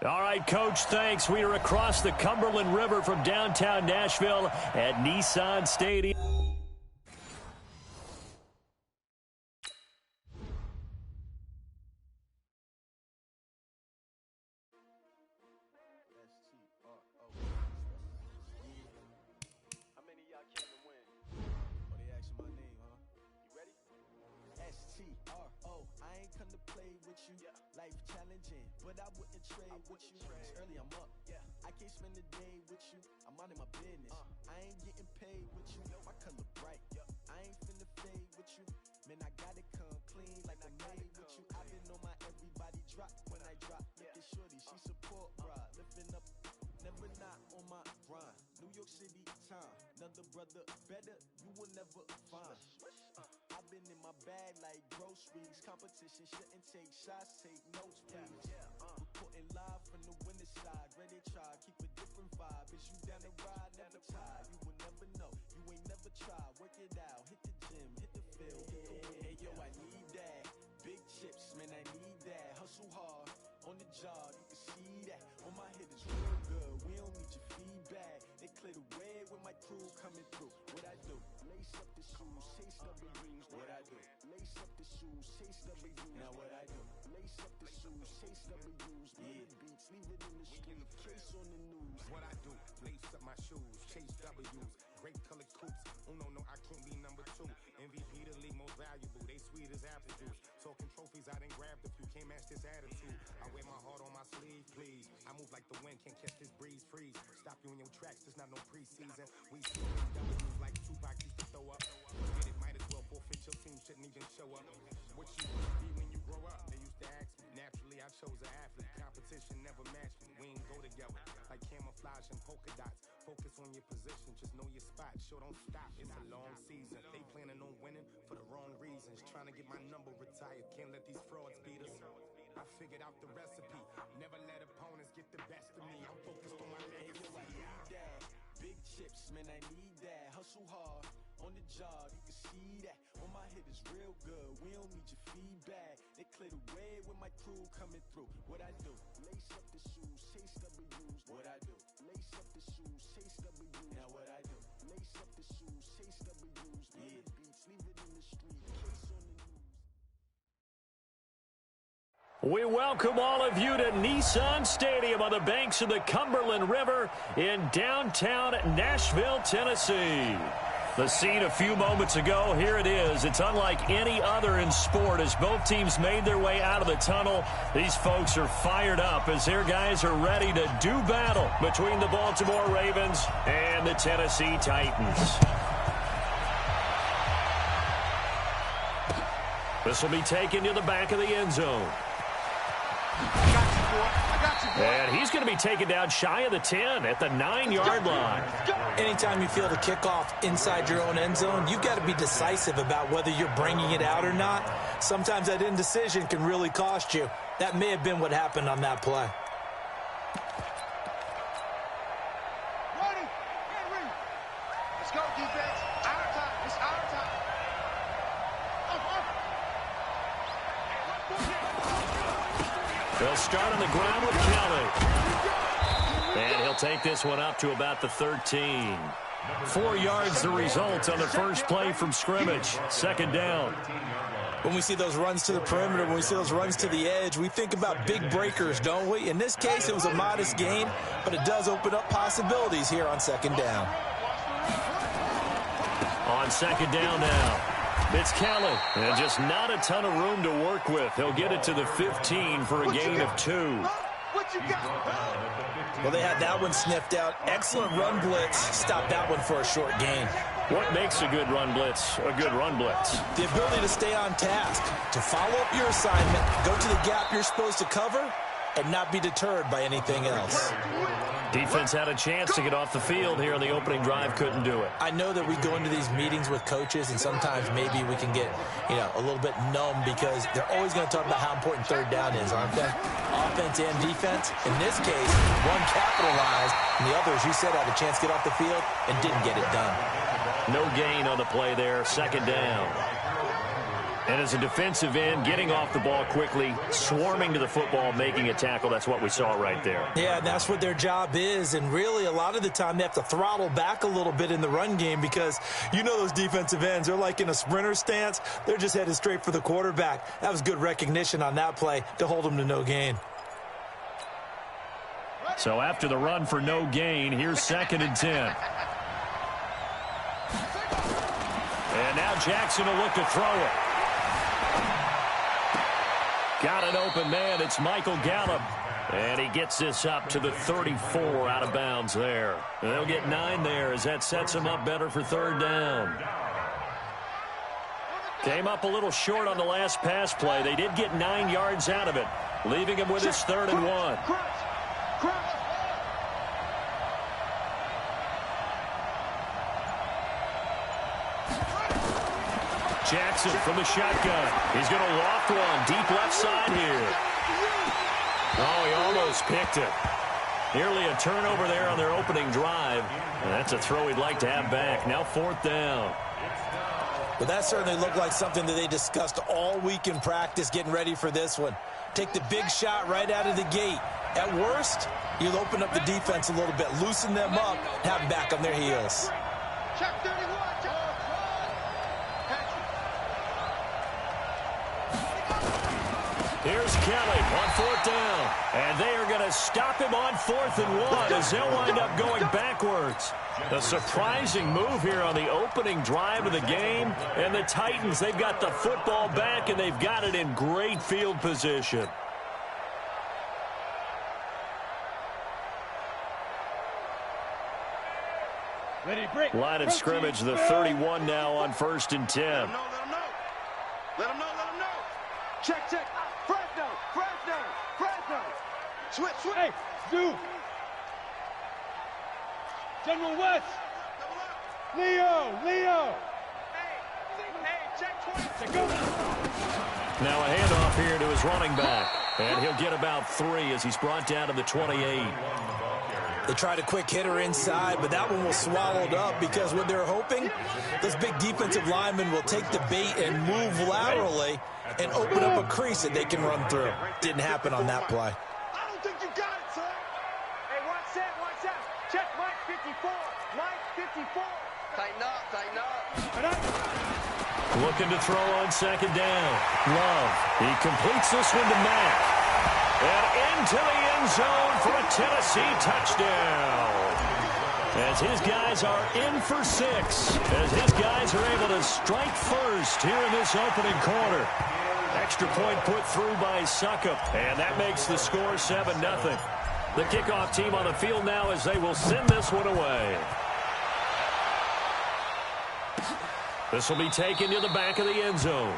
All right, Coach, thanks. We are across the Cumberland River from downtown Nashville at Nissan Stadium. Life challenging, but I wouldn't trade with you. It's early, I'm up. I can't spend the day with you. I'm out of my business. I ain't getting paid with you. My color bright. I ain't finna fade with you. Man, I gotta come clean like I made with you. I've been on my everybody drop when I drop. Look at shorty, she support, bruh. Lifting up, never not on my grind. New York City time. Another brother better, you will never find. I've been in my bag like groceries. Competition shouldn't take shots, take notes, please. Reporting live from the winning side. Ready to try, keep a different vibe. Is you down the ride, never tired. You will never know, you ain't never tried. Work it out, hit the gym, hit the field, hit the win. Hey yo, I need that. Big chips, man, I need that. Hustle hard, on the job, you can see that. On my head is real good, we don't need your feedback. They clear the way with my crew coming through. What I do? Lace up the shoes, chase W's. What I do? Lace up the shoes, chase W's. Now what I do? Lace up the shoes, chase W's. Yeah. Beats, leave it in the street, case on the news. What I do? Lace up my shoes, chase W's. Great colored coops. Oh no, I can't be number 2. MVP the league most valuable. They sweet as apple juice. Talking trophies, I done grabbed a few. Can't match this attitude. I wear my heart on my sleeve, please. I move like the wind, can't catch this breeze, freeze. Stop you in your tracks, there's not no preseason. We see W's like Tupac used to throw up. Get it, might as well forfeit your team, shouldn't even show up. What you be when you grow up? They used to ask me. Naturally, I chose an athlete. Competition never matched me. We ain't go together like camouflage and polka dots. Focus on your position, just know your spot. Sure, don't stop. It's a long season. They planning on winning for the wrong reasons. Trying to get my number retired. Can't let these frauds beat us. I figured out the recipe. Never let opponents get the best of me. I'm focused on my legacy. I need that. Big chips, man, I need that. Hustle hard, on the job, you can see that. On my head is real good, we don't need your feedback. They clear the way with my crew coming through. What I do? Lace up the shoes, chase W's. What I do? Lace up the shoes, chase W's. Now what I do? Lace up the shoes, chase W's. Yeah. Beats, leave it in the street, case on the news. We welcome all of you to Nissan Stadium on the banks of the Cumberland River in downtown Nashville, Tennessee. The scene a few moments ago, here it is. It's unlike any other in sport as both teams made their way out of the tunnel. These folks are fired up as their guys are ready to do battle between the Baltimore Ravens and the Tennessee Titans. This will be taken to the back of the end zone. And he's going to be taken down shy of the 10 at the 9-yard line. Anytime you field a kickoff inside your own end zone, you've got to be decisive about whether you're bringing it out or not. Sometimes that indecision can really cost you. That may have been what happened on that play. Ready, get ready. Let's go, defense. Our time. It's our time. They'll start on the ground with Kelly. And he'll take this one up to about the 13. 4 yards the result on the first play from scrimmage. Second down. When we see those runs to the perimeter, when we see those runs to the edge, we think about big breakers, don't we? In this case, it was a modest gain, but it does open up possibilities here on second down. On second down now. It's Kelly, and just not a ton of room to work with. He'll get it to the 15 for a gain of 2. Well, they had that one sniffed out. Excellent run blitz. Stop that one for a short gain. What makes a good run blitz a good run blitz? The ability to stay on task, to follow up your assignment, go to the gap you're supposed to cover, and not be deterred by anything else. Defense had a chance to get off the field here on the opening drive, couldn't do it. I know that we go into these meetings with coaches, and sometimes maybe we can get, a little bit numb because they're always going to talk about how important third down is, aren't they? Offense and defense. In this case, one capitalized, and the other, as you said, had a chance to get off the field and didn't get it done. No gain on the play there, second down. And as a defensive end, getting off the ball quickly, swarming to the football, making a tackle, that's what we saw right there. Yeah, and that's what their job is. And really, a lot of the time, they have to throttle back a little bit in the run game because you know those defensive ends, they're like in a sprinter stance. They're just headed straight for the quarterback. That was good recognition on that play to hold them to no gain. So after the run for no gain, here's 2nd and 10. And now Jackson will look to throw it. Got an open man. It's Michael Gallup. And he gets this up to the 34 out of bounds there. And they'll get 9 there as that sets him up better for 3rd down. Came up a little short on the last pass play. They did get 9 yards out of it, leaving him with his 3rd and 1. Jackson from the shotgun. He's going to loft one deep left side here. Oh, he almost picked it. Nearly a turnover there on their opening drive. And that's a throw he'd like to have back. Now 4th down. But that certainly looked like something that they discussed all week in practice getting ready for this one. Take the big shot right out of the gate. At worst, you'll open up the defense a little bit, loosen them up, have them back on their heels. Check 31. Here's Kelly on 4th down. And they are going to stop him on 4th and 1 as they'll wind up going backwards. A surprising move here on the opening drive of the game. And the Titans, they've got the football back, and they've got it in great field position. Line of scrimmage, the 31 now on 1st and 10. Let him know. Check. Fresno. Switch. Hey, Stu. General West. Leo. Hey, check 20. Go. Now a handoff here to his running back. And he'll get about 3 as he's brought down to the 28. They tried a quick hitter inside, but that one was swallowed up because what they're hoping, those big defensive linemen will take the bait and move laterally and open up a crease that they can run through. Didn't happen on that play. I don't think you got it, son. Hey, watch that. Check Mike 54. Tighten up. Looking to throw on 2nd down. Love. He completes this one to Mack. And into the end zone for a Tennessee touchdown. As his guys are in for 6. As his guys are able to strike first here in this opening quarter. Extra point put through by Succop. And that makes the score 7-0. The kickoff team on the field now as they will send this one away. This will be taken to the back of the end zone.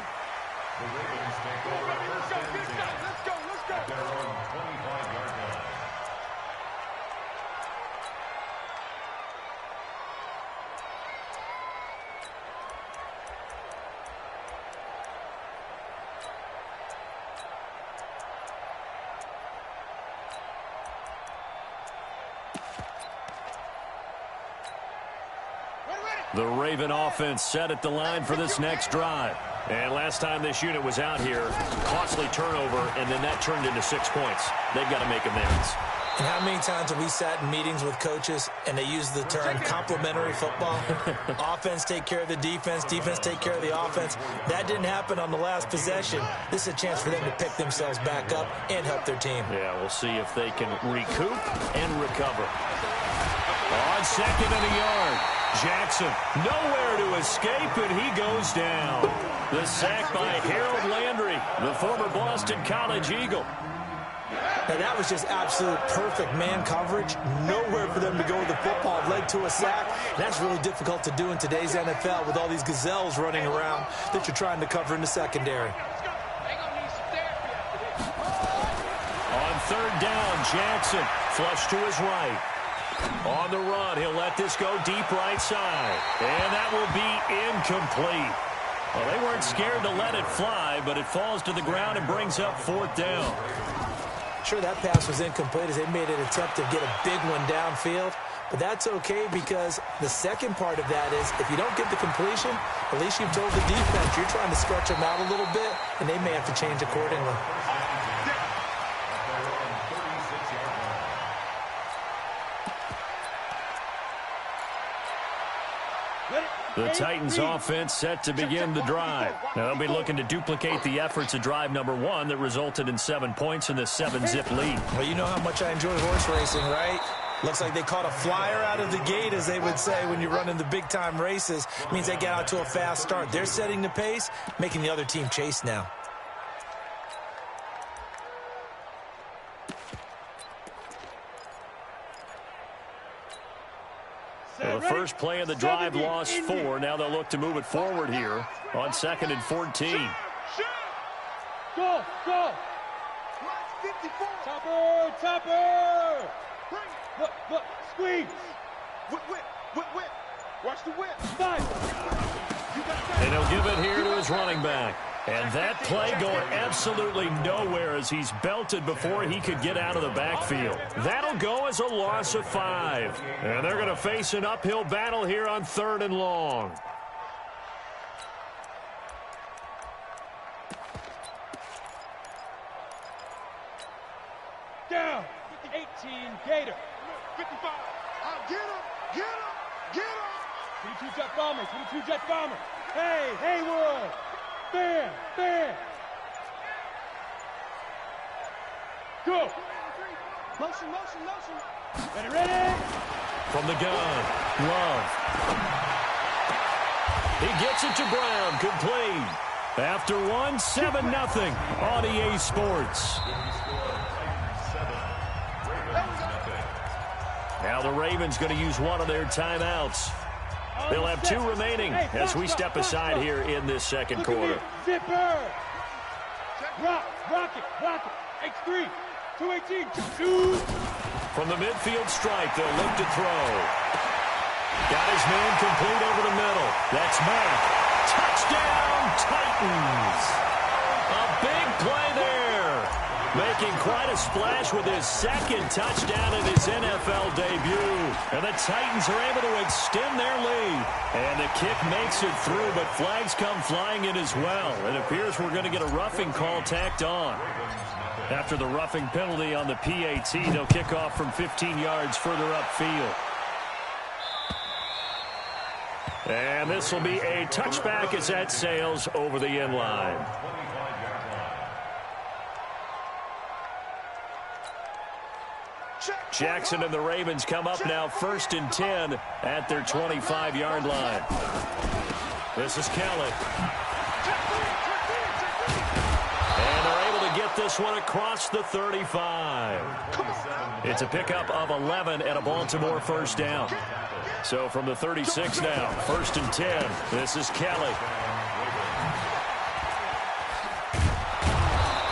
The Raven offense set at the line for this next drive. And last time this unit was out here, costly turnover, and then that turned into 6 points. They've got to make amends. And how many times have we sat in meetings with coaches and they use the term complementary football? Offense take care of the defense take care of the offense. That didn't happen on the last possession. This is a chance for them to pick themselves back up and help their team. Yeah, we'll see if they can recoup and recover. On 2nd and a yard. Jackson nowhere to escape, and he goes down. The sack by Harold Landry, the former Boston College Eagle. Now that was just absolute perfect man coverage. Nowhere for them to go with the football. It led to a sack. That's really difficult to do in today's NFL with all these gazelles running around that you're trying to cover in the secondary. On 3rd down, Jackson flush to his right. On the run, he'll let this go deep right side. And that will be incomplete. Well, they weren't scared to let it fly, but it falls to the ground and brings up 4th down. Sure, that pass was incomplete as they made an attempt to get a big one downfield, but that's okay because the second part of that is if you don't get the completion, at least you've told the defense you're trying to stretch them out a little bit, and they may have to change accordingly. The Titans offense set to begin the drive. Now they'll be looking to duplicate the efforts of drive number 1 that resulted in 7 points in this 7-zip lead. Well, you know how much I enjoy horse racing, right? Looks like they caught a flyer out of the gate, as they would say when you're running the big-time races. It means they get out to a fast start. They're setting the pace, making the other team chase now. Well, the first play of the drive lost 4. Now they'll look to move it forward here on 2nd and 14. Go, go. Topper, topper. Look, squeeze. Whip. Watch the whip. And he'll give it here to his running back. And that play going absolutely nowhere as he's belted before he could get out of the backfield. That'll go as a loss of 5. And they're going to face an uphill battle here on 3rd and long. Down. 18, Gator. 55. Get him. 22 jet bomber, 22 jet bomber. Hey, Haywood. Bam. Go. Motion. Ready. From the gun, Love. He gets it to Brown, complete. After 1, 7-0 on EA Sports. Now the Ravens going to use one of their timeouts. They'll have 2 remaining as we step aside here in this second quarter. Zipper. Rock it. X3. 218. 2. From the midfield stripe, they'll look to throw. Got his man complete over the middle. That's Mack. Touchdown, Titans. A big play there. Making quite a splash with his 2nd touchdown in his NFL debut. And the Titans are able to extend their lead. And the kick makes it through, but flags come flying in as well. It appears we're going to get a roughing call tacked on. After the roughing penalty on the PAT, they'll kick off from 15 yards further upfield. And this will be a touchback as that sails over the end line. Jackson and the Ravens come up now 1st and 10 at their 25-yard line. This is Kelly. And they're able to get this one across the 35. It's a pickup of 11 and a Baltimore first down. So from the 36 now, 1st and 10. This is Kelly.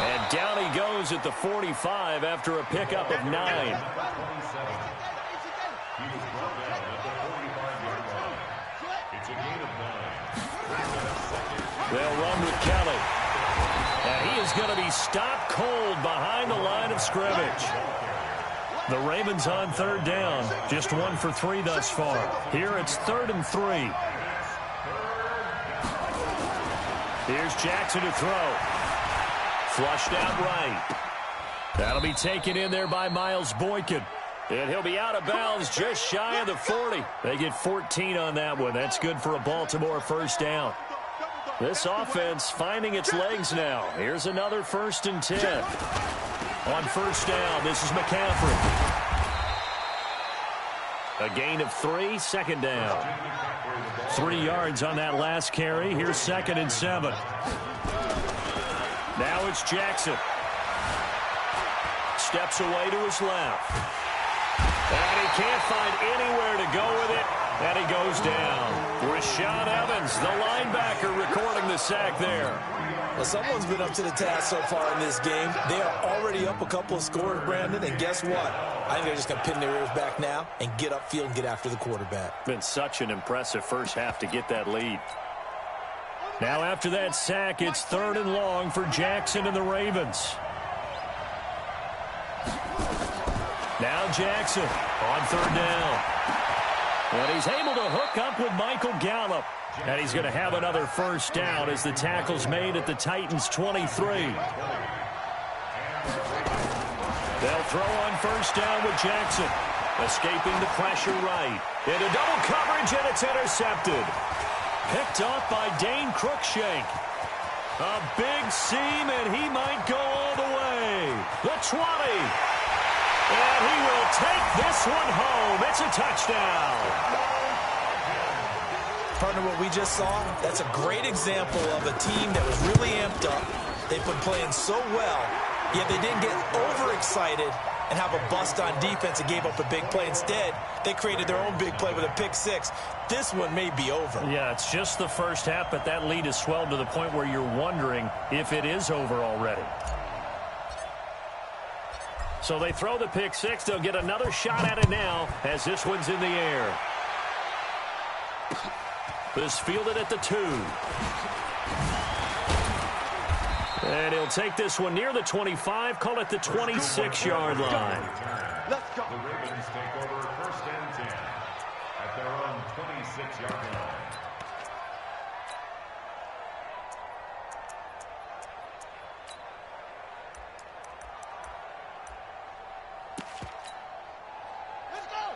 And down he goes at the 45 after a pickup of 9. They'll run with Kelly. And he is going to be stopped cold behind the line of scrimmage. The Ravens on 3rd down. Just 1 for 3 thus far. Here it's 3rd and 3. Here's Jackson to throw. Flushed out right. That'll be taken in there by Miles Boykin. And he'll be out of bounds just shy of the 40. They get 14 on that one. That's good for a Baltimore first down. This offense finding its legs now. Here's another 1st and 10. On 1st down, this is McCaffrey. A gain of 3, 2nd down. 3 yards on that last carry. Here's 2nd and 7. Now it's Jackson. Steps away to his left. And he can't find anywhere to go with it. And he goes down. Rashaan Evans, the linebacker, recording the sack there. Well, someone's been up to the task so far in this game. They are already up a couple of scores, Brandon, and guess what? I think they're just going to pin their ears back now and get upfield and get after the quarterback. Been such an impressive first half to get that lead. Now after that sack, it's 3rd and long for Jackson and the Ravens. Now Jackson on third down. And he's able to hook up with Michael Gallup. And he's going to have another first down as the tackle's made at the Titans' 23. They'll throw on first down with Jackson. Escaping the pressure right. Into double coverage, and it's intercepted. Picked off by Dane Cruikshank. A big seam, and he might go all the way. The 20. And he will take this one home. It's a touchdown. Partner, what we just saw, that's a great example of a team that was really amped up. They've been playing so well, yet they didn't get overexcited and have a bust on defense and gave up a big play. Instead, they created their own big play with a pick six. This one may be over. Yeah, it's just the first half, but that lead has swelled to the point where you're wondering if it is over already. So they throw the pick six. They'll get another shot at it now as this one's in the air. This fielded at the 2. And he'll take this one near the 25, call it the 26-yard line. Let's go. The Ravens take over first and 10 at their own 26-yard line.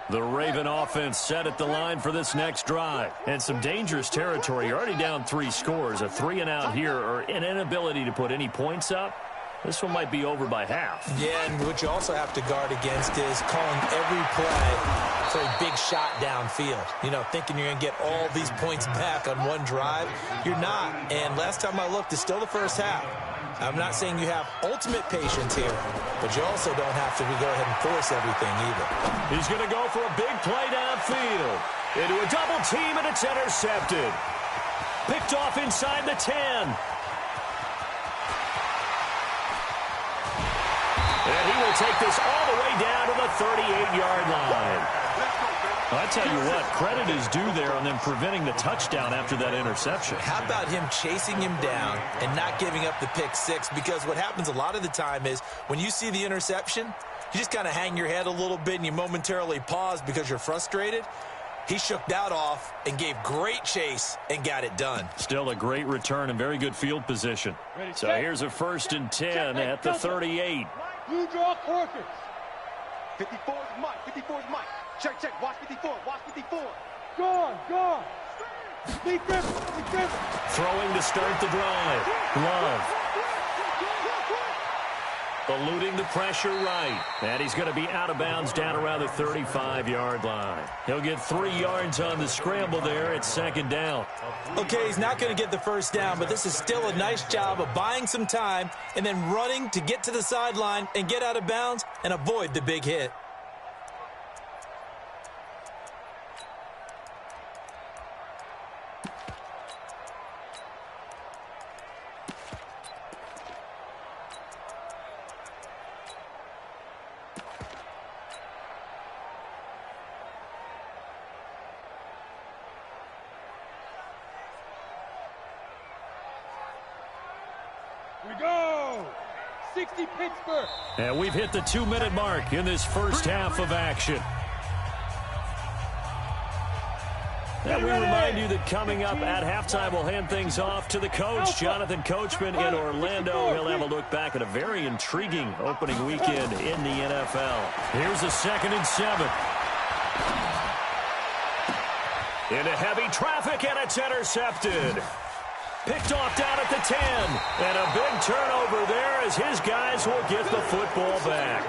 The Raven offense set at the line for this next drive. And some dangerous territory. You're already down 3 scores. A 3-and-out here or an inability to put any points up. This one might be over by half. Yeah, and what you also have to guard against is calling every play for a big shot downfield. You know, thinking you're going to get all these points back on one drive. You're not. And last time I looked, it's still the first half. I'm not saying you have ultimate patience here, but you also don't have to go ahead and force everything either. He's going to go for a big play downfield. Into a double team, and it's intercepted. Picked off inside the 10. And he will take this all the way down to the 38-yard line. I tell you what, credit is due there on them preventing the touchdown after that interception. How about him chasing him down and not giving up the pick six? Because what happens a lot of the time is when you see the interception, you just kind of hang your head a little bit and you momentarily pause because you're frustrated. He shook that off and gave great chase and got it done. Still a great return and very good field position. So here's a first and 10 at the 38. Blue draw quarters. 54 is Mike. 54 is Mike. Check, check. Watch 54. Watch 54. Gone. Defense. Throwing to start the drive. Love. Eluding the pressure right. And he's going to be out of bounds down around the 35-yard line. He'll get 3 yards on the scramble there. It's second down. Okay, he's not going to get the first down, but this is still a nice job of buying some time and then running to get to the sideline and get out of bounds and avoid the big hit. We go. 60 Pittsburgh. And we've hit the 2-minute mark in this first half of action. And we remind you that coming up at halftime, we'll hand things off to the coach, Jonathan Coachman in Orlando. He'll have a look back at a very intriguing opening weekend in the NFL. Here's a 2nd and 7. Into heavy traffic, and it's intercepted. Picked off down at the 10. And a big turnover there as his guys will get the football back.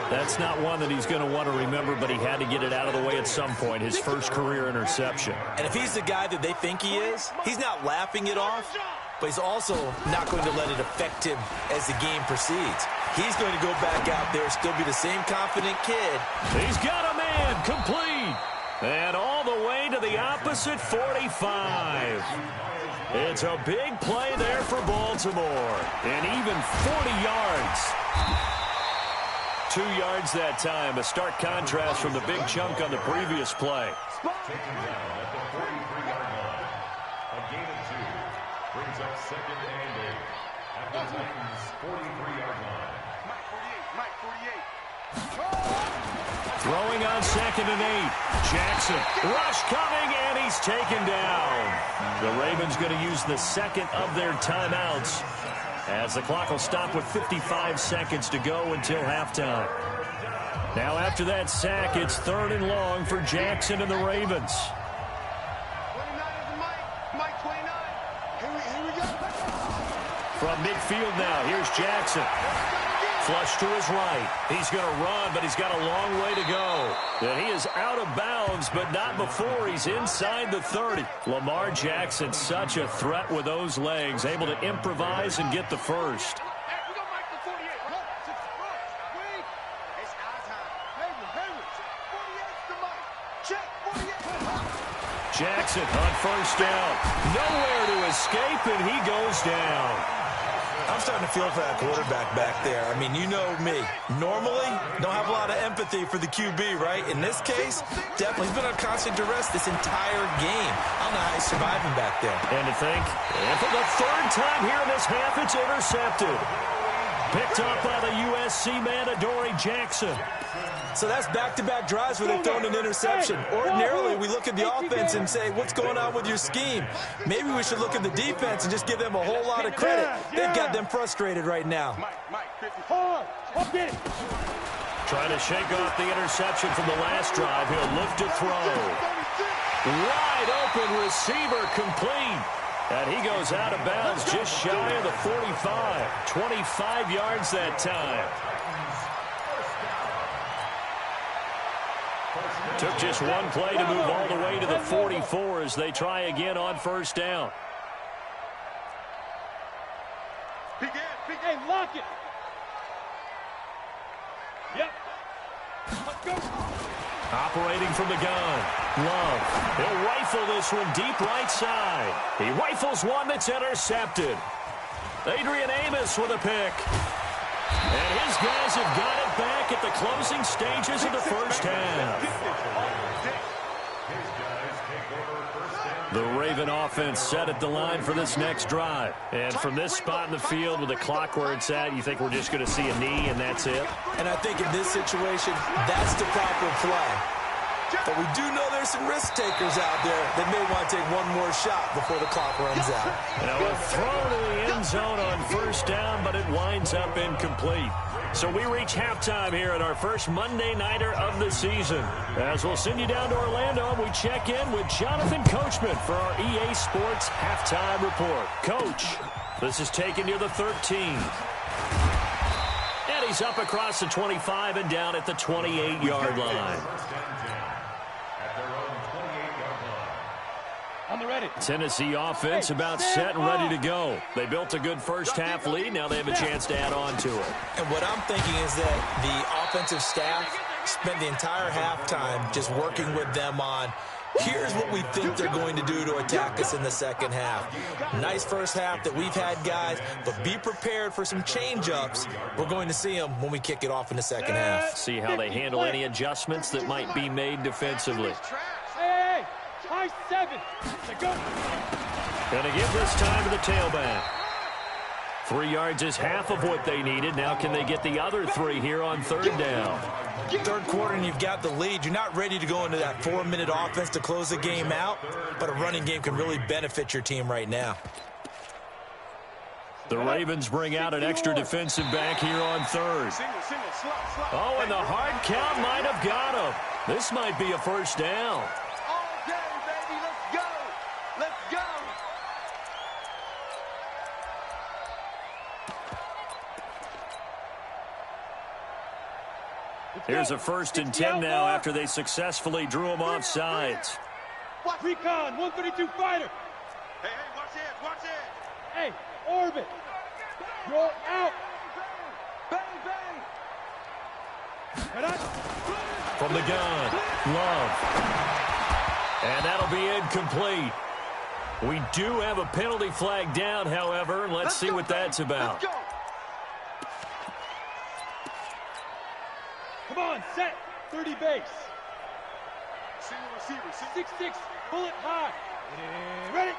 That's not one that he's going to want to remember, but he had to get it out of the way at some point, his first career interception. And if he's the guy that they think he is, he's not laughing it off, but he's also not going to let it affect him as the game proceeds. He's going to go back out there, still be the same confident kid. He's got a man complete. And all the way to the opposite 45. It's a big play there for Baltimore. And even 40 yards. 2 yards that time. A stark contrast from the big chunk on the previous play. Taken down at the 43-yard line. A gain of 2 brings up 2nd and 8 at the Titans' 43-yard line. Mike 48. Mike 48. Throwing on 2nd and 8. Jackson. Rush coming, and he's taken down. The Ravens going to use the second of their timeouts, as the clock will stop with 55 seconds to go until halftime. Now after that sack, it's 3rd and long for Jackson and the Ravens. 29 is the Mike 29. Here we go. From midfield now, here's Jackson. Flush to his right. He's going to run, but he's got a long way to go. And he is out of bounds, but not before he's inside the 30. Lamar Jackson, such a threat with those legs, able to improvise and get the first. Jackson on 1st down. Nowhere to escape, and he goes down. I'm starting to feel for that quarterback back there. I mean, you know me. Normally, don't have a lot of empathy for the QB, right? In this case, definitely. He's been on constant duress this entire game. I don't know how he's surviving back there. And to think, and for the 3rd time here in this half, it's intercepted. Picked up by the USC man, Adoree Jackson. So that's back-to-back drives where they've thrown an interception. Ordinarily, we look at the offense and say, what's going on with your scheme? Maybe we should look at the defense and just give them a whole lot of credit. They've got them frustrated right now. Trying to shake off the interception from the last drive. He'll look to throw. Wide open receiver complete. And he goes out of bounds just shy of the 45. 25 yards that time. Took just one play to move all the way to the 44 as they try again on 1st down. Hey, lock it. Yep. Let's go. Operating from the gun. Love. He'll rifle this one deep right side. He rifles one that's intercepted. Adrian Amos with a pick. And his guys have got it back at the closing stages of the 1st half. The Raven offense set at the line for this next drive. And from this spot in the field with the clock where it's at, you think we're just going to see a knee and that's it? And I think in this situation, that's the proper play. But we do know there's some risk takers out there that may want to take one more shot before the clock runs out. Now a throw to the end zone on 1st down, but it winds up incomplete. So we reach halftime here at our first Monday Nighter of the season. As we'll send you down to Orlando, we check in with Jonathan Coachman for our EA Sports Halftime Report. Coach, this is taken near the 13. And he's up across the 25 and down at the 28-yard line. On the ready. Tennessee offense about set and ready to go. They built a good first half lead. Now they have a chance to add on to it. And what I'm thinking is that the offensive staff spent the entire halftime just working with them on, here's what we think they're going to do to attack us in the second half. Nice first half that we've had, guys, but be prepared for some change-ups. We're going to see them when we kick it off in the second half. See how they handle any adjustments that might be made defensively. Hey, high 7. Go. Gonna give this time to the tailback. 3 yards is half of what they needed. Now can they get the other 3 here on 3rd down? Third quarter and you've got the lead. You're not ready to go into that 4-minute offense to close the game out, but a running game can really benefit your team right now. The Ravens bring out an extra defensive back here on 3rd. Oh, and the hard count might have got him. This might be a 1st down. Here's a 1st and 10 now after they successfully drew him off sides. Recon, 132 fighter. Hey, watch it. Hey, orbit. Roll out. Bang. From the gun, Love. And that'll be incomplete. We do have a penalty flag down, however, and let's see what that's about. Come on, set. 30 base. 6-6, bullet high. Ready.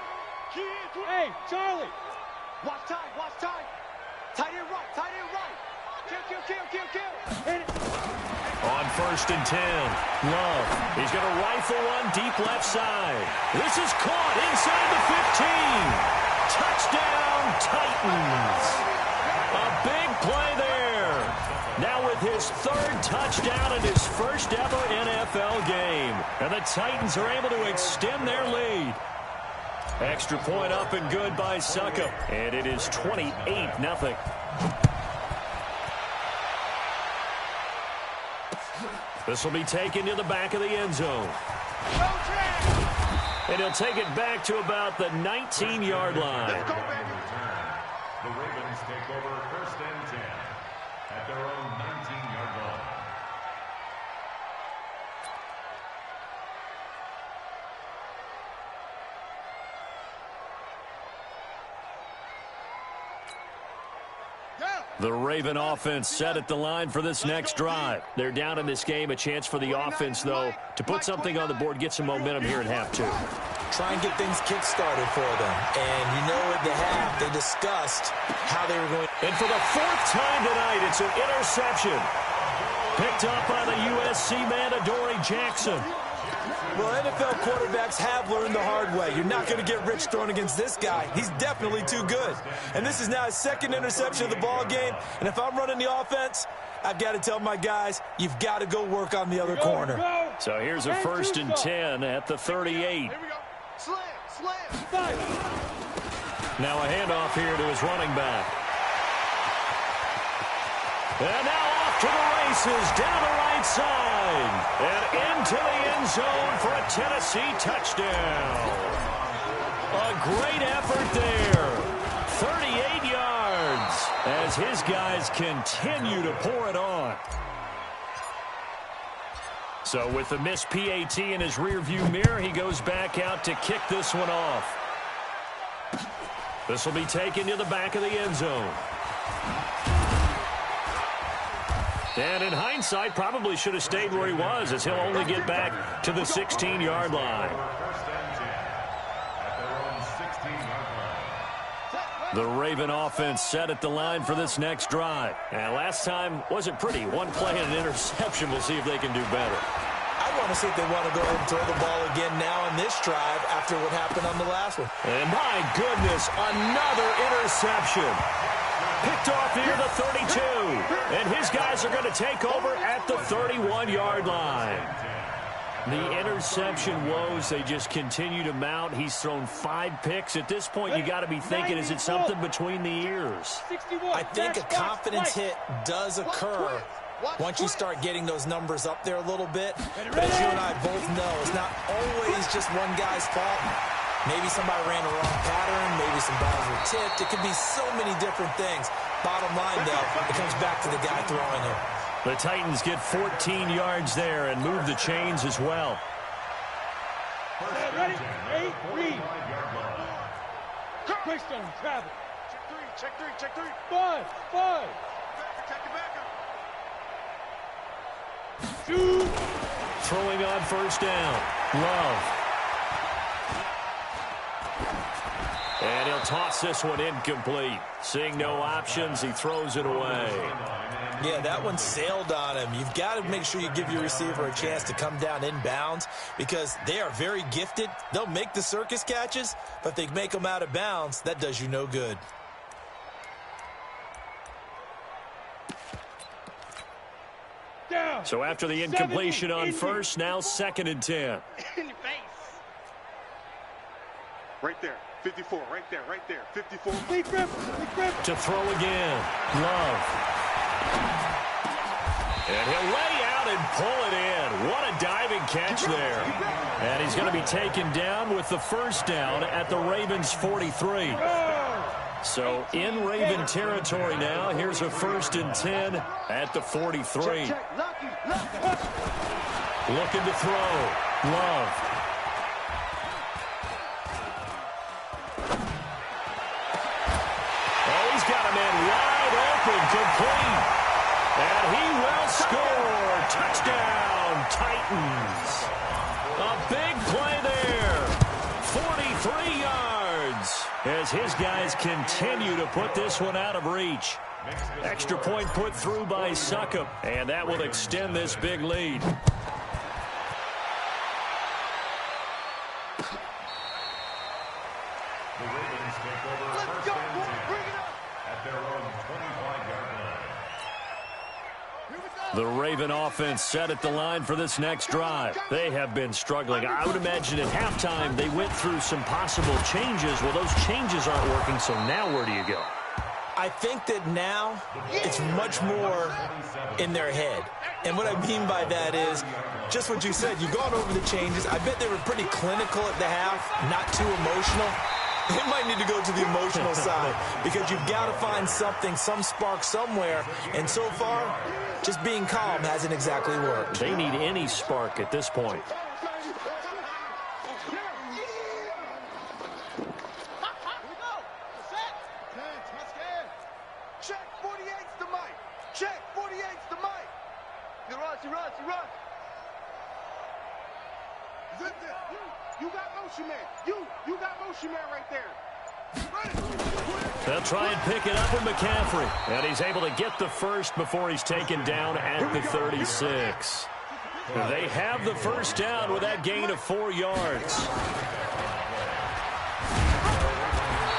Hey, Charlie. Watch time. Tight end right. Kill. Hit it. 1st and 10. Love. He's going to rifle one deep left side. This is caught inside the 15. Touchdown, Titans. A big play there. Now with his 3rd touchdown in his first ever NFL game. And the Titans are able to extend their lead. Extra point up and good by Succop. And it is 28-0. This will be taken to the back of the end zone. And he'll take it back to about the 19-yard line. The Ravens take over 1st and 10 at their own 19-yard line. The Raven offense set at the line for this next drive. They're down in this game. A chance for the offense, though, to put something on the board, get some momentum here at half 2. Try and get things kick-started for them. And you know at the half, they discussed how they were going. And for the 4th time tonight, it's an interception. Picked up by the USC man, Adoree Jackson. Well, NFL quarterbacks have learned the hard way. You're not going to get rich throwing against this guy. He's definitely too good. And this is now his 2nd interception of the ball game. And if I'm running the offense, I've got to tell my guys, you've got to go work on the other corner. So here's a 1st and 10 at the 38. Here we go. Slam. Now a handoff here to his running back. And now off to the races, down the right side. And into the end zone for a Tennessee touchdown. A great effort there. 38 yards as his guys continue to pour it on. So with the missed PAT in his rearview mirror, he goes back out to kick this one off. This will be taken to the back of the end zone. And in hindsight, probably should have stayed where he was, as he'll only get back to the 16-yard line. The Raven offense set at the line for this next drive. And last time wasn't pretty. One play and an interception. We'll see if they can do better. I want to see if they want to go ahead and throw the ball again now on this drive after what happened on the last one. And my goodness, another interception. Picked off near the 32. And his guys are going to take over at the 31-yard line. The interception woes, they just continue to mount. He's thrown 5 picks. At this point, you got to be thinking, is it something between the ears? I think a confidence hit does occur once you start getting those numbers up there a little bit. But as you and I both know, it's not always just one guy's fault. Maybe somebody ran a wrong pattern. Maybe some balls were tipped. It could be so many different things. Bottom line, though, it comes back to the guy throwing it. The Titans get 14 yards there and move the chains as well. Ready? 8, read. Quickstone, travel. Check three. 5. Protect the backup. Shoot. Throwing on 1st down. Love. And he'll toss this one incomplete. Seeing no options, he throws it away. Yeah, that one sailed on him. You've got to make sure you give your receiver a chance to come down inbounds because they are very gifted. They'll make the circus catches, but if they make them out of bounds, that does you no good. Down. So after the incompletion on 1st, now 2nd and 10. In your face. Right there. 54. Right there. 54. Big grip. To throw again. Love. And he'll lay out and pull it in. What a diving catch there. And he's going to be taken down with the 1st down at the Ravens 43. So in Raven territory now. Here's a 1st and 10 at the 43. Looking to throw. Love. Oh, he's got a man wide open, complete. And he will score. Touchdown, Titans. A big play there. 43 yards as his guys continue to put this one out of reach. Extra point put through by Succop, and that will extend this big lead. The Ravens take over first and 10 at their own 25-yard line. The Raven offense set at the line for this next drive. They have been struggling. I would imagine at halftime they went through some possible changes. Well, those changes aren't working, so now where do you go? I think that now it's much more in their head. And what I mean by that is just what you said. You've gone over the changes. I bet they were pretty clinical at the half, not too emotional. They might need to go to the emotional side because you've got to find something, some spark somewhere. And so far, just being calm hasn't exactly worked. They need any spark at this point. Check 48's the mic. Check 48's the mic. He runs. You got motion man. You got motion man right there. They'll try and pick it up with McCaffrey. And he's able to get the first before he's taken down at the 36. They have the first down with that gain of 4 yards.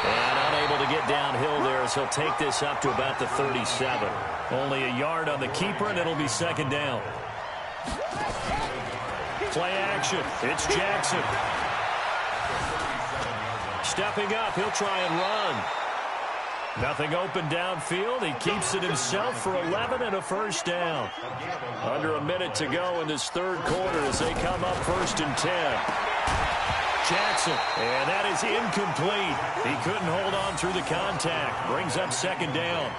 And unable to get downhill there as he'll take this up to about the 37. Only a yard on the keeper, and it'll be second down. Play action. It's Jackson. Stepping up, he'll try and run. Nothing open downfield. He keeps it himself for 11 and a first down. Under a minute to go in this third quarter as they come up first and 10. Jackson, and that is incomplete. He couldn't hold on through the contact. Brings up second down.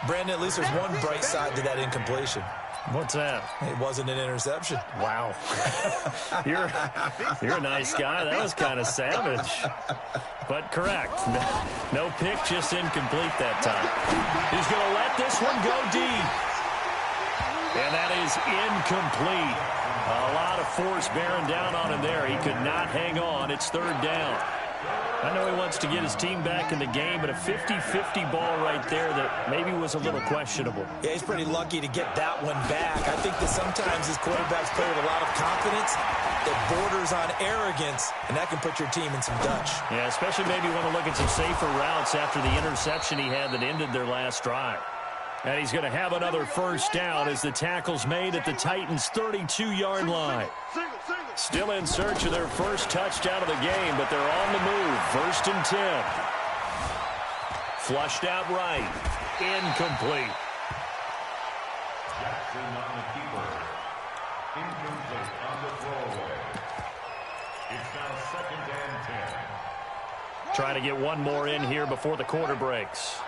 Brandon, at least there's one bright side to that incompletion. What's that? It wasn't an interception. Wow. You're a nice guy. That was kind of savage. But correct. No pick, just incomplete that time. He's going to let this one go deep. And that is incomplete. A lot of force bearing down on him there. He could not hang on. It's third down. I know he wants to get his team back in the game, but a 50-50 ball right there that maybe was a little questionable. Yeah, he's pretty lucky to get that one back. I think that sometimes his quarterbacks play with a lot of confidence that borders on arrogance, and that can put your team in some Dutch. Yeah, especially maybe want to look at some safer routes after the interception he had that ended their last drive. And he's going to have another first down as the tackle's made at the Titans' 32-yard line. Still in search of their first touchdown of the game, but they're on the move. First and 10. Flushed out right. Incomplete. Jackson on the keeper. Incomplete on the throwaway. It's now second and 10. Trying to get one more in here before the quarter breaks.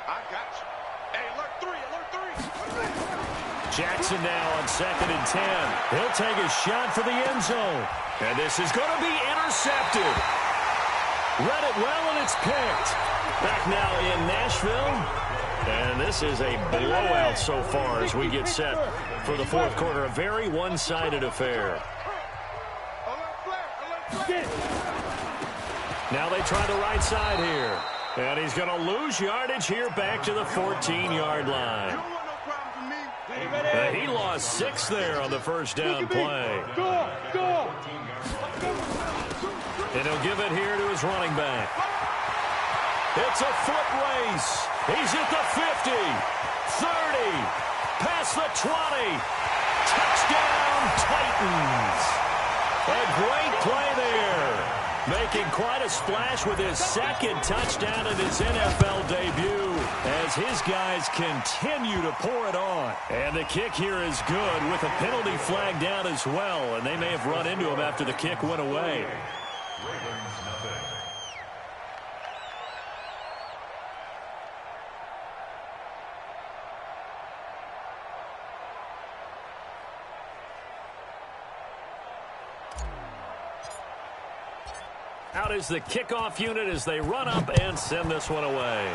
I got you. Hey, alert 3. Jackson now on second and 10. He'll take a shot for the end zone. And this is going to be intercepted. Read it well, and it's picked. Back now in Nashville. And this is a blowout so far as we get set for the fourth quarter. A very one-sided affair. Now they try the right side here. And he's going to lose yardage here back to the 14-yard line. He lost 6 there on the first down play. Go! And he'll give it here to his running back. It's a foot race. He's at the 50, 30, past the 20. Touchdown, Titans. A great play there. Making quite a splash with his second touchdown in his NFL debut as his guys continue to pour it on. And the kick here is good with a penalty flag down as well, and they may have run into him after the kick went away. Ravens nothing. Out is the kickoff unit as they run up and send this one away.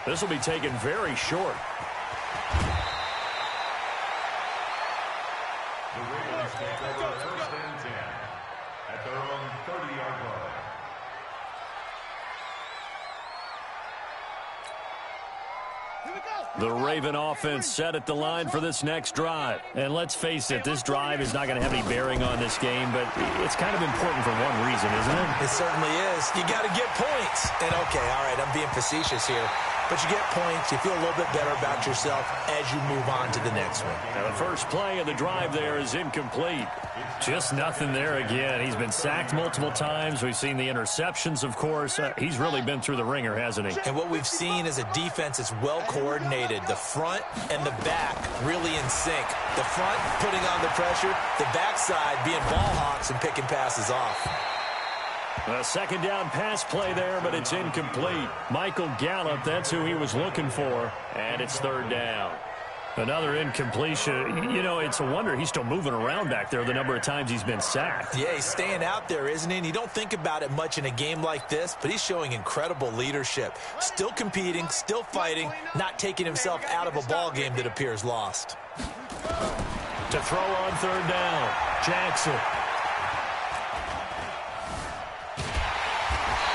This will be taken very short. The Ravens take over first and 10 at their own 30-yard line. The Raven offense set at the line for this next drive. And let's face it, this drive is not going to have any bearing on this game, but it's kind of important for one reason, isn't it? It certainly is. You got to get points. And, okay, all right, I'm being facetious here. But you get points, you feel a little bit better about yourself as you move on to the next one. Now the first play of the drive there is incomplete. Just nothing there again. He's been sacked multiple times. We've seen the interceptions, of course. He's really been through the ringer, hasn't he? And what we've seen is a defense that's well coordinated. The front and the back really in sync. The front putting on the pressure, the backside being ball hawks and picking passes off. A second down pass play there, but it's incomplete. Michael Gallup, that's who he was looking for, and it's third down. Another incompletion. You know, it's a wonder he's still moving around back there the number of times he's been sacked. Yeah, he's staying out there, isn't he? And you don't think about it much in a game like this, but he's showing incredible leadership. Still competing, still fighting, not taking himself out of a ball game that appears lost. To throw on third down, Jackson.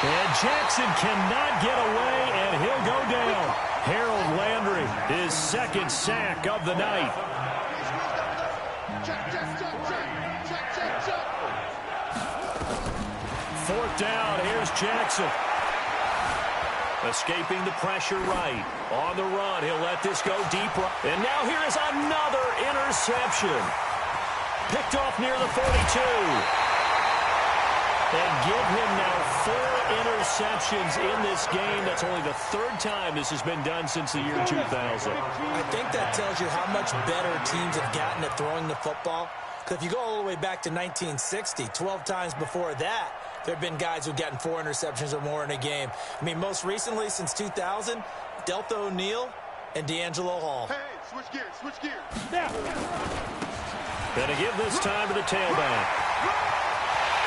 And Jackson cannot get away, and he'll go down. Harold Landry, his second sack of the night. Fourth down, here's Jackson. Escaping the pressure right. On the run, he'll let this go deep right. And now here is another interception. Picked off near the 42. And give him now 4 interceptions in this game. That's only the third time this has been done since the year 2000. I think that tells you how much better teams have gotten at throwing the football. Because if you go all the way back to 1960, 12 times before that, there have been guys who've gotten 4 interceptions or more in a game. I mean, most recently, since 2000, Delta O'Neal and D'Angelo Hall. Hey, switch gears, switch gears. Now. Gonna give this time to the tailback.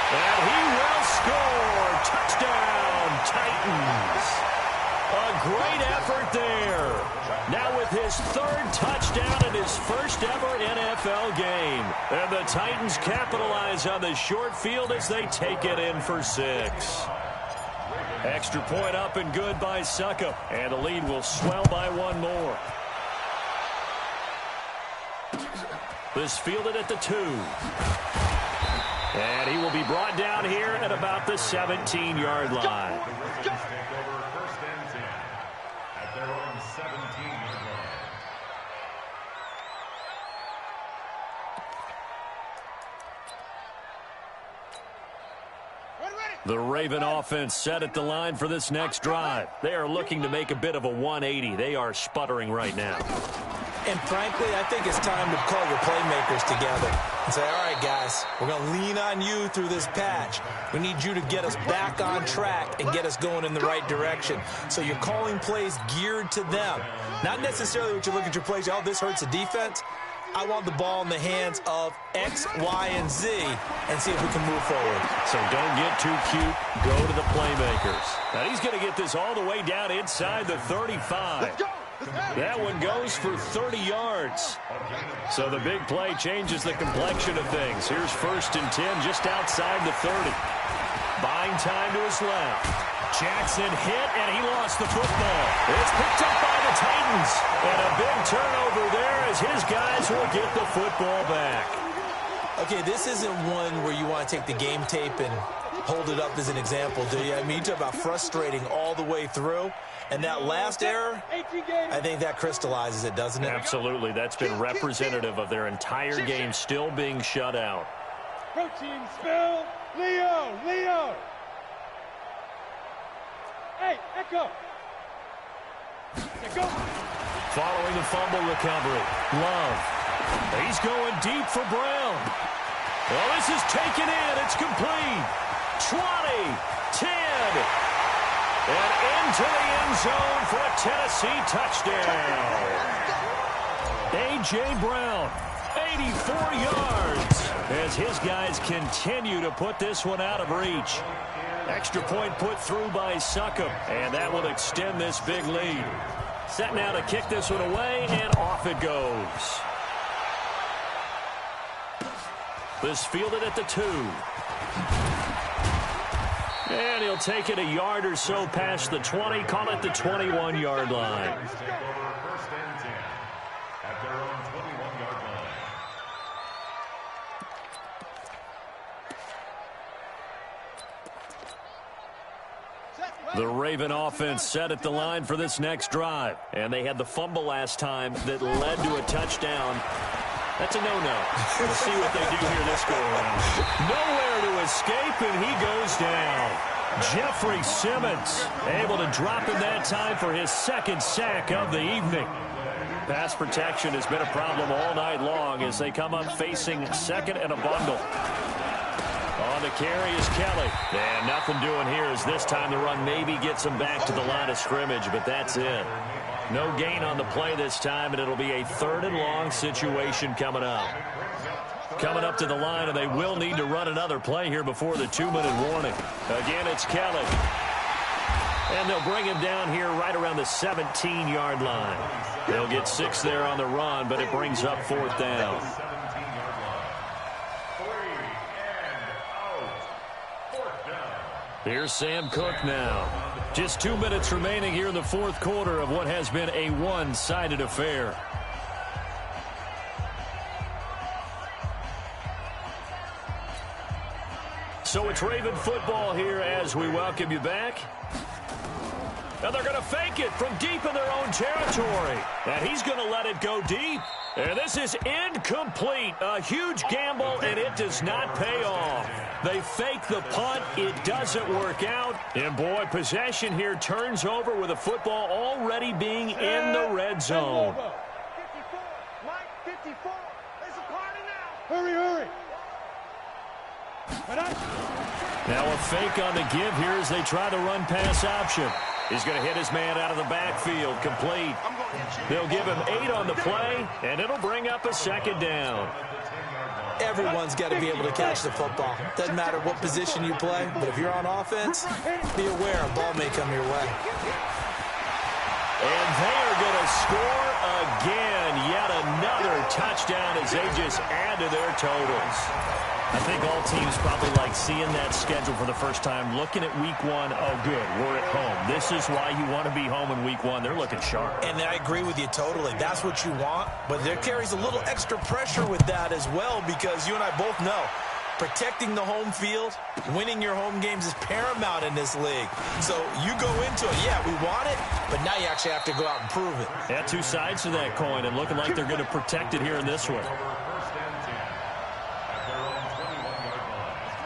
And he will score. Touchdown, Titans. A great effort there. Now with his 3rd touchdown in his first ever NFL game. And the Titans capitalize on the short field as they take it in for 6. Extra point up and good by Suckup. And the lead will swell by 1 more. This fielded at the 2. And he will be brought down here at about the 17-yard line. Take over first and 10 at their own 17-yard line. The Raven offense set at the line for this next drive. They are looking to make a bit of a 180. They are sputtering right now. And frankly, I think it's time to call your playmakers together and say, all right, guys, we're going to lean on you through this patch. We need you to get us back on track and get us going in the right direction. So you're calling plays geared to them. Not necessarily what you look at your plays, oh, this hurts the defense. I want the ball in the hands of X, Y, and Z and see if we can move forward. So don't get too cute. Go to the playmakers. Now he's going to get this all the way down inside the 35. That one goes for 30 yards. So the big play changes the complexion of things. Here's 1st and 10 just outside the 30. Buying time to his left. Jackson hit, and he lost the football. It's picked up by the Titans. And a big turnover there as his guys will get the football back. Okay, this isn't one where you want to take the game tape and hold it up as an example, do you? I mean, you talk about frustrating all the way through. And that last error, I think that crystallizes it, doesn't it? Absolutely. That's been representative of their entire game still being shut out. Protein spill. Leo. Hey, Echo. Echo. Following the fumble recovery, Love. He's going deep for Brown. Well, this is taken in. It's complete. 20, 10. And into the end zone for a Tennessee touchdown. A.J. Brown, 84 yards, as his guys continue to put this one out of reach. Extra point put through by Suckup, and that will extend this big lead. Set now to kick this one away, and off it goes. This fielded at the 2. And he'll take it a yard or so past the 20, call it the 21-yard line. Take over first and 10 at their own 21-yard line. The Raven offense set at the line for this next drive. And they had the fumble last time that led to a touchdown. That's a no-no. We'll see what they do here this go-around. Nowhere to escape, and he goes down. Jeffrey Simmons able to drop him that time for his second sack of the evening. Pass protection has been a problem all night long as they come up facing second and a bundle. On the carry is Kelly. And nothing doing here as this time the run maybe gets him back to the line of scrimmage, but that's it. No gain on the play this time, and it'll be a 3rd and long situation coming up. Coming up to the line, and they will need to run another play here before the 2-minute warning. Again, it's Kelly. And they'll bring him down here right around the 17-yard line. They'll get 6 there on the run, but it brings up 4th down. 17-yard line. 3 and out. 4th down. Here's Sam Cook now. Just 2 minutes remaining here in the 4th quarter of what has been a one-sided affair. So it's Raven football here as we welcome you back. And they're going to fake it from deep in their own territory. And he's going to let it go deep. And this is incomplete. A huge gamble, and it does not pay off. They fake the punt. It doesn't work out. And, boy, possession here turns over with the football already being in the red zone. 54, Mike, 54. It's a party now. Hurry, hurry. Now a fake on the give here as they try the run-pass option. He's going to hit his man out of the backfield, complete. They'll give him 8 on the play, and it'll bring up a 2nd down. Everyone's got to be able to catch the football. Doesn't matter what position you play, but if you're on offense, be aware a ball may come your way. And they are going to score again. Yet another touchdown as they just add to their totals. I think all teams probably like seeing that schedule for the first time, looking at week 1. Oh, good, we're at home. This is why you want to be home in week 1. They're looking sharp. And I agree with you totally. That's what you want. But there carries a little extra pressure with that as well, because you and I both know protecting the home field, winning your home games is paramount in this league. So you go into it, yeah, we want it, but now you actually have to go out and prove it. Yeah, 2 sides to that coin, and looking like they're going to protect it here in this one.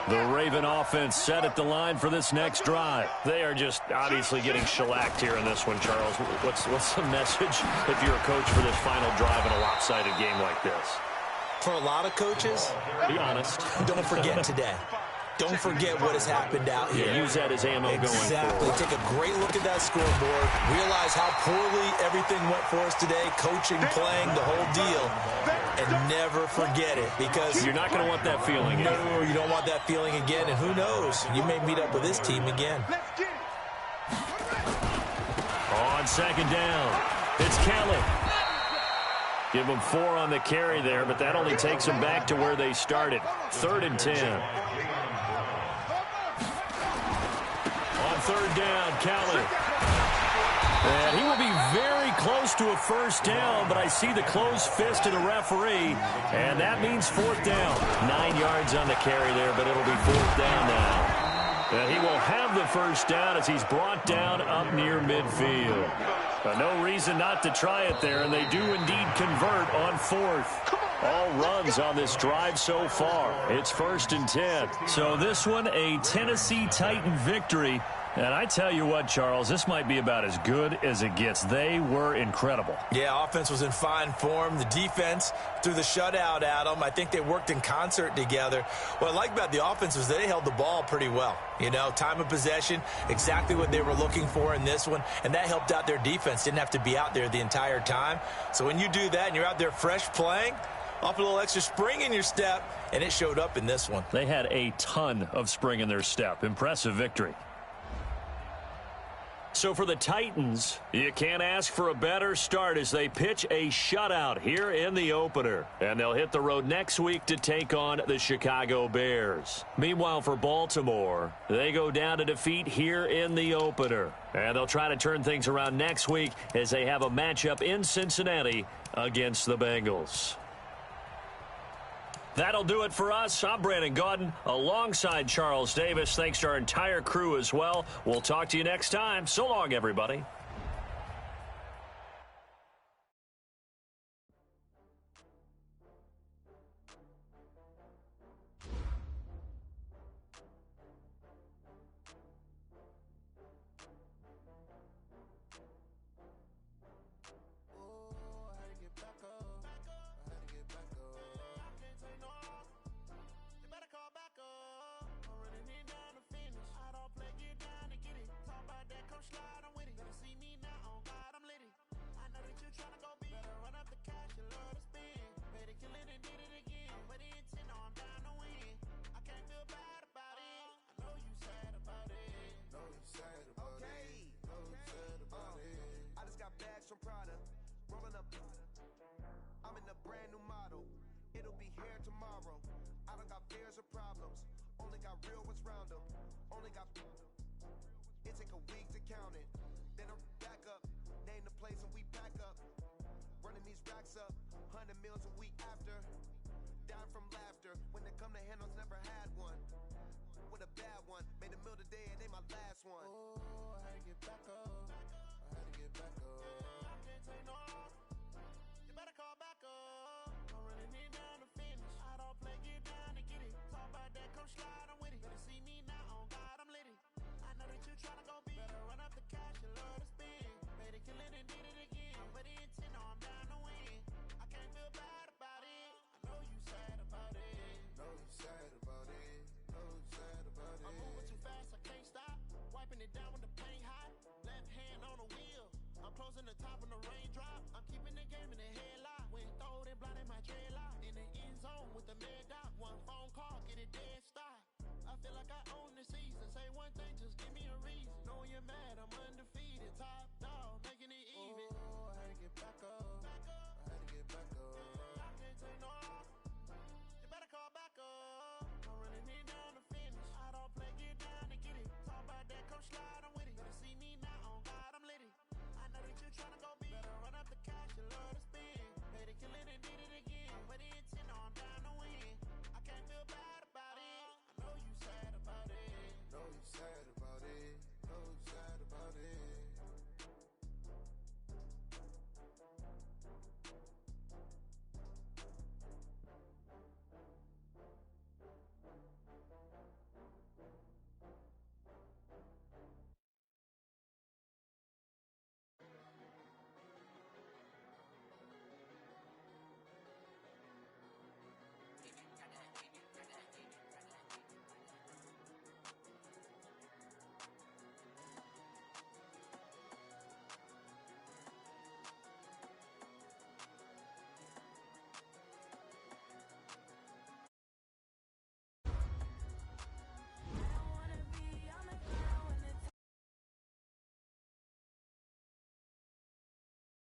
The Raven offense set at the line for this next drive. They are just obviously getting shellacked here in this one, Charles. What's the message if you're a coach for this final drive in a lopsided game like this? For a lot of coaches, be honest. Don't forget today. Don't forget what has happened out here. Yeah, use that as ammo going forward. Exactly. Take a great look at that scoreboard. Realize how poorly everything went for us today. Coaching, playing, the whole deal. And never forget it, because you're not going to want that feeling again. No, you don't want that feeling again. And who knows? You may meet up with this team again. On 2nd down, it's Kelly. Give them 4 on the carry there, but that only takes them back to where they started. 3rd and 10. On 3rd down, Kelly. And he will be very close to a first down, but I see the closed fist of the referee, and that means 4th down. 9 yards on the carry there, but it'll be 4th down now. And he will have the first down as he's brought down up near midfield. But no reason not to try it there, and they do indeed convert on 4th. All runs on this drive so far. It's 1st and 10. So this one, a Tennessee Titan victory. And I tell you what, Charles, this might be about as good as it gets. They were incredible. Yeah, offense was in fine form. The defense threw the shutout at them. I think they worked in concert together. What I like about the offense was they held the ball pretty well. You know, time of possession, exactly what they were looking for in this one. And that helped out their defense. Didn't have to be out there the entire time. So when you do that and you're out there fresh playing, off a little extra spring in your step, and it showed up in this one. They had a ton of spring in their step. Impressive victory. So for the Titans, you can't ask for a better start as they pitch a shutout here in the opener. And they'll hit the road next week to take on the Chicago Bears. Meanwhile, for Baltimore, they go down to defeat here in the opener. And they'll try to turn things around next week as they have a matchup in Cincinnati against the Bengals. That'll do it for us. I'm Brandon Gaudin alongside Charles Davis. Thanks to our entire crew as well. We'll talk to you next time. So long, everybody. I'm in a brand new model. It'll be here tomorrow. I don't got fears or problems. Only got real ones round them. Only got. It take a week to count it. Then I back up. Name the place and we pack up. Running these racks up. 100 meals a week after. Down from laughter. When they come to handles, never had one. With a bad one. Made a meal today and they my last one. Oh, I had to get back up. I had to get back up. I can't take no. You better call back up. I'm running it down to finish. I don't play, get down and get it. Talk about that, come slide, I'm with it. Better see me now, on God, I'm litty. I know that you tryna go big. Better run up the cash, you love to spin. Made it, kill it, and did it again. But the intent, no, I'm down to win. I can't feel bad about it. I know you sad about it. Know you sad about it. Know you sad about it. I'm moving too fast, I can't stop. Wiping it down when the paint hot. Left hand on the wheel. I'm closing the top when the raindrop. I'm keeping the game in the headlock. When throwed and blinded my dreadlock. In the end zone with the mad dot. One phone call, get it dead stop. I feel like I own the season. Say one thing, just give me a reason. Knowing you're mad, I'm undefeated. Top dog, making it even. Oh, I had to get back up. I had to get back up. I can't take no. You better call back up. I'm running it down to finish. I don't play, get down and get it. Talk about that, come slide, I'm with it. Better see me now, on God, I'm litty. I know that you tryna go big. Better run up the cash, you love to spin. Made it, kill it, and did it again.